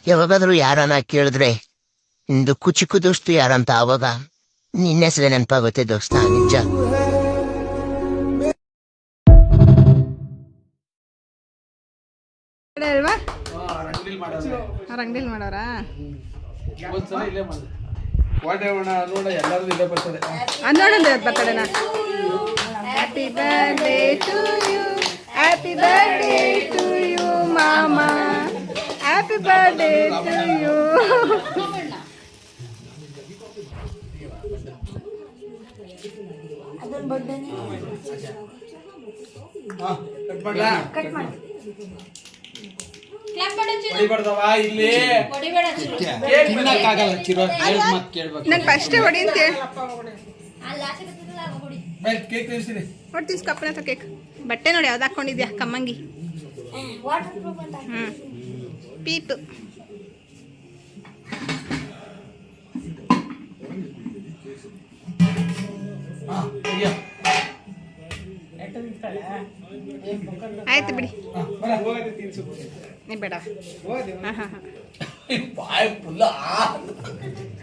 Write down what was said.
ಯಾವಾಗಾದ್ರೂ ಯಾರನ್ನ ಕೇಳಿದ್ರೆ ಇಂದು ಕುಚಿಕು ದೋಸ್ತು ಯಾರಂತ ಆವಾಗ ನಿನ್ನ ಹೆಸರೇ ನೆನಪಾಗುತ್ತೆ ದೋಸ್ತ, ನಿಜ. ಅಲ್ವಾ ರಂಗಡಿಲ್ ಮಾಡೋರಾ? ನೋಡೋದು ಬರ್ತಡೇನಾ? Happy birthday to you, happy birthday to you ಮಾಮಾ, ಹ್ಯಾಪಿ ಬರ್ಡೇ ಟು ಯು. ನನ್ ಫಸ್ಟ್ ಹೊಡಿ ಅಂತ ಕಪ್ಪನ ಕೇಕ್. ಬಟ್ಟೆ ನೋಡಿ ಯಾವ್ದು ಹಾಕೊಂಡಿದ್ಯಾ? ಕಮ್ಮಂಗಿ. ಪೀಪ್. ಆಯ್ತು ಬಿಡಿ, ಬೇಡ.